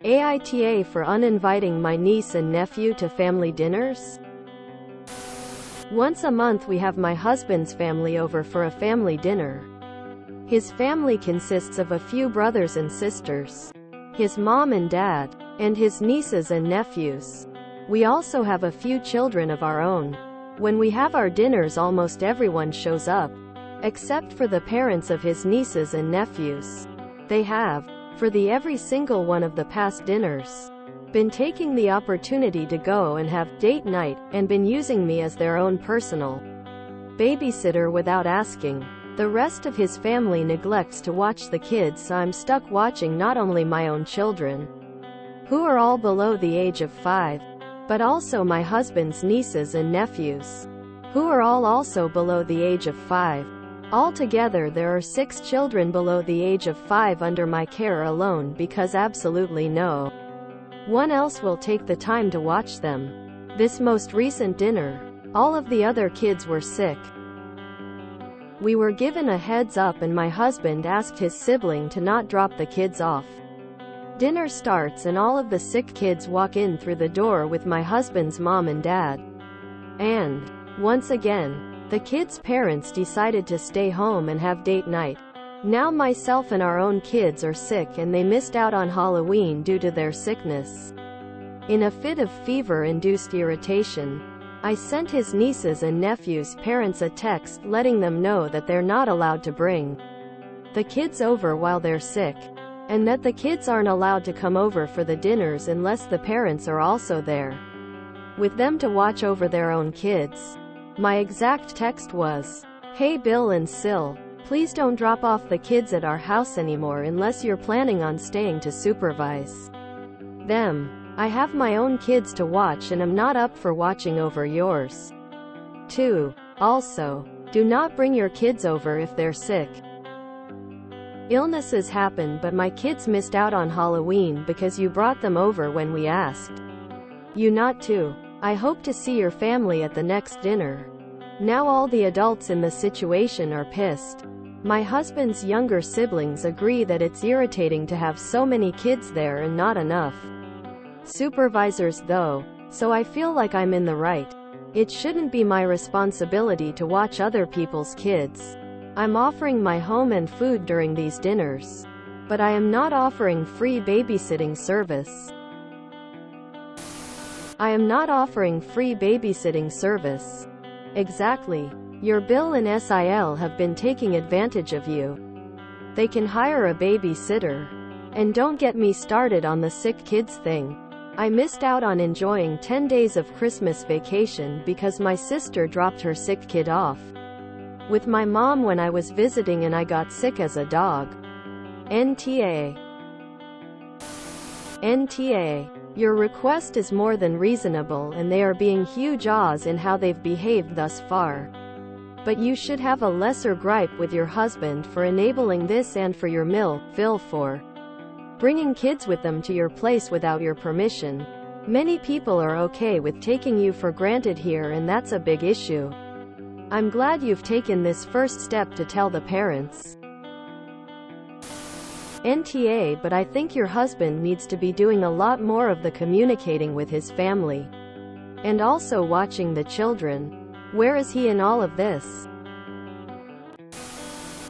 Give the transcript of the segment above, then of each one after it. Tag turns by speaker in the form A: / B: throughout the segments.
A: AITA for uninviting my niece and nephew to family dinners? Once a month we have my husband's family over for a family dinner. His family consists of a few brothers and sisters, his mom and dad, and his nieces and nephews. We also have a few children of our own. When we have our dinners, almost everyone shows up, except for the parents of his nieces and nephews. They have, for every single one of the past dinners, been taking the opportunity to go and have date night, and been using me as their own personal babysitter without asking. The rest of his family neglects to watch the kids, so I'm stuck watching not only my own children, who are all below the age of 5, but also my husband's nieces and nephews, who are all also below the age of 5. Altogether there are 6 children below the age of 5 under my care alone, because absolutely no one else will take the time to watch them. This most recent dinner, all of the other kids were sick. We were given a heads up and my husband asked his sibling to not drop the kids off. Dinner starts and all of the sick kids walk in through the door with my husband's mom and dad. And, once again, the kids' parents decided to stay home and have date night. Now myself and our own kids are sick and they missed out on Halloween due to their sickness. In a fit of fever-induced irritation, I sent his nieces and nephews' parents a text letting them know that they're not allowed to bring the kids over while they're sick, and that the kids aren't allowed to come over for the dinners unless the parents are also there with them to watch over their own kids. My exact text was, "Hey Bill and Sil, please don't drop off the kids at our house anymore unless you're planning on staying to supervise them. I have my own kids to watch and I'm not up for watching over yours. 2. Also, do not bring your kids over if they're sick. Illnesses happen, but my kids missed out on Halloween because you brought them over when we asked you not to. I hope to see your family at the next dinner." Now all the adults in the situation are pissed. My husband's younger siblings agree that it's irritating to have so many kids there and not enough supervisors though, so I feel like I'm in the right. It shouldn't be my responsibility to watch other people's kids. I'm offering my home and food during these dinners, but I am not offering free babysitting service. I am not offering free babysitting service. Exactly. Your Bill and Sil have been taking advantage of you. They can hire a babysitter. And don't get me started on the sick kids thing. I missed out on enjoying 10 days of Christmas vacation because my sister dropped her sick kid off with my mom when I was visiting and I got sick as a dog. NTA. Your request is more than reasonable and they are being huge ahs in how they've behaved thus far. But you should have a lesser gripe with your husband for enabling this and for your Phil for bringing kids with them to your place without your permission. Many people are okay with taking you for granted here, and that's a big issue. I'm glad you've taken this first step to tell the parents. NTA, but I think your husband needs to be doing a lot more of the communicating with his family. And also watching the children. Where is he in all of this?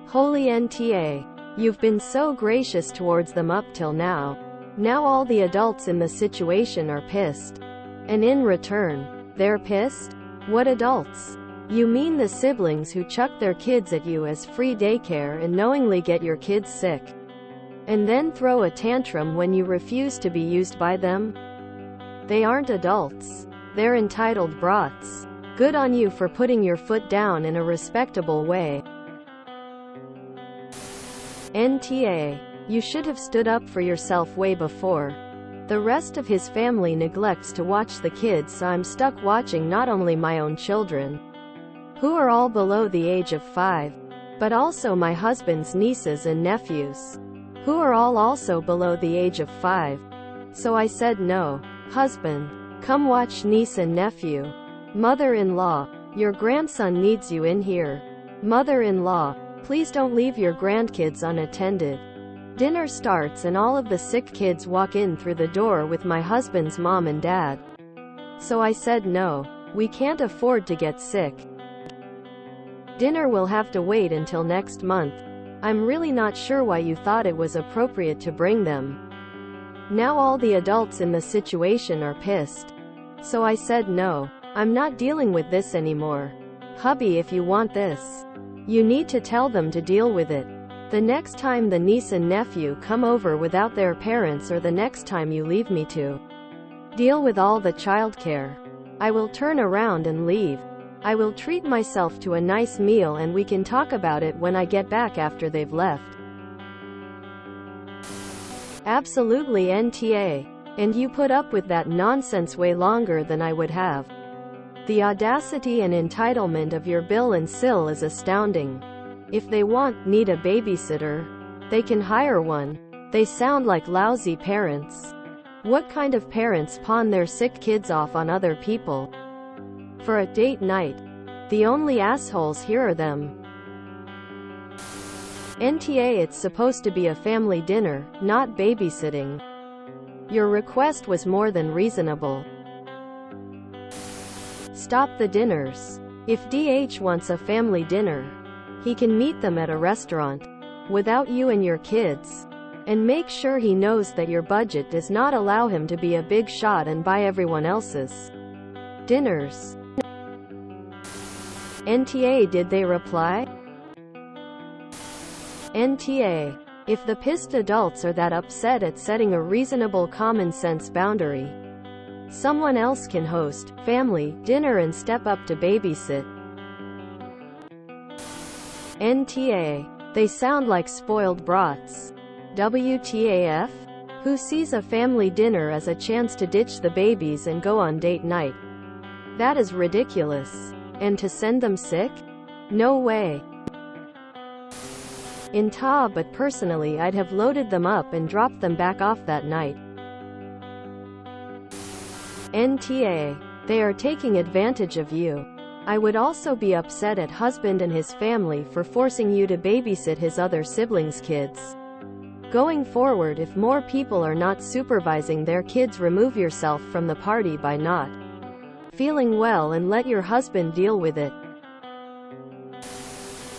A: Holy NTA. You've been so gracious towards them up till now. Now all the adults in the situation are pissed. And in return, they're pissed? What adults? You mean the siblings who chuck their kids at you as free daycare and knowingly get your kids sick? And then throw a tantrum when you refuse to be used by them? They aren't adults. They're entitled brats. Good on you for putting your foot down in a respectable way. NTA. You should have stood up for yourself way before. The rest of his family neglects to watch the kids, so I'm stuck watching not only my own children, who are all below the age of 5, but also my husband's nieces and nephews, who are all also below the age of 5. So I said no. Husband, come watch niece and nephew. Mother-in-law, your grandson needs you in here. Mother-in-law, please don't leave your grandkids unattended. Dinner starts and all of the sick kids walk in through the door with my husband's mom and dad. So I said no. We can't afford to get sick. Dinner will have to wait until next month. I'm really not sure why you thought it was appropriate to bring them. Now all the adults in the situation are pissed. So I said no. I'm not dealing with this anymore. Hubby, if you want this, you need to tell them to deal with it. The next time the niece and nephew come over without their parents, or the next time you leave me to deal with all the childcare, I will turn around and leave. I will treat myself to a nice meal and we can talk about it when I get back after they've left. Absolutely, NTA. And you put up with that nonsense way longer than I would have. The audacity and entitlement of your Bill and Sil is astounding. If they need a babysitter, they can hire one. They sound like lousy parents. What kind of parents pawn their sick kids off on other people for a date night? The only assholes here are them. NTA, it's supposed to be a family dinner, not babysitting. Your request was more than reasonable. Stop the dinners. If DH wants a family dinner, he can meet them at a restaurant, without you and your kids. And make sure he knows that your budget does not allow him to be a big shot and buy everyone else's dinners. NTA, did they reply? NTA. If the pissed adults are that upset at setting a reasonable common sense boundary, someone else can host family dinner and step up to babysit. NTA. They sound like spoiled brats. WTAF? Who sees a family dinner as a chance to ditch the babies and go on date night? That is ridiculous. And to send them sick? No way. But personally I'd have loaded them up and dropped them back off that night. NTA. They are taking advantage of you. I would also be upset at husband and his family for forcing you to babysit his other siblings' kids. Going forward, if more people are not supervising their kids, remove yourself from the party by not feeling well and let your husband deal with it.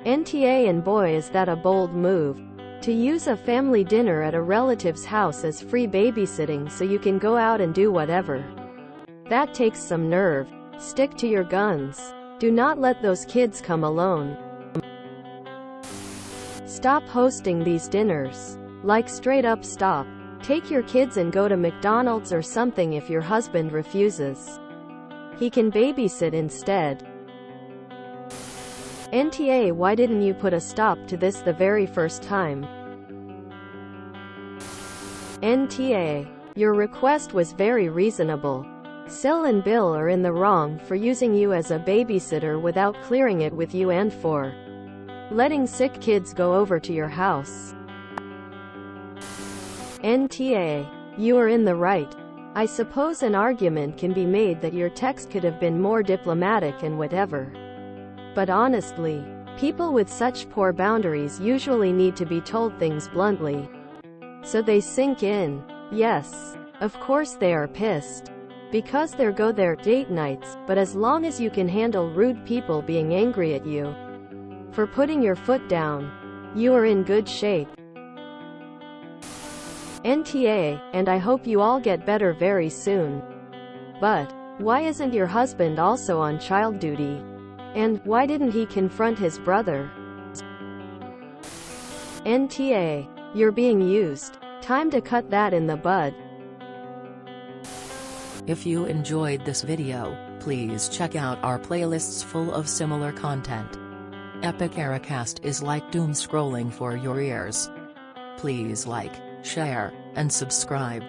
A: NTA. And boy, is that a bold move. To use a family dinner at a relative's house as free babysitting so you can go out and do whatever. That takes some nerve. Stick to your guns. Do not let those kids come alone. Stop hosting these dinners. Like straight up stop. Take your kids and go to McDonald's or something if your husband refuses. He can babysit instead. NTA. Why didn't you put a stop to this the very first time? NTA. Your request was very reasonable. Sil and Bill are in the wrong for using you as a babysitter without clearing it with you and for letting sick kids go over to your house. NTA. You are in the right. I suppose an argument can be made that your text could have been more diplomatic and whatever. But honestly, people with such poor boundaries usually need to be told things bluntly, so they sink in. Yes, of course they are pissed, because they go their date nights, but as long as you can handle rude people being angry at you for putting your foot down, you are in good shape. NTA. And I hope you all get better very soon. But why isn't your husband also on child duty? And why didn't he confront his brother? NTA. You're being used. Time to cut that in the bud.
B: If you enjoyed this video, please check out our playlists full of similar content. Epic Ericast is like doom scrolling for your ears. Please like, share, and subscribe.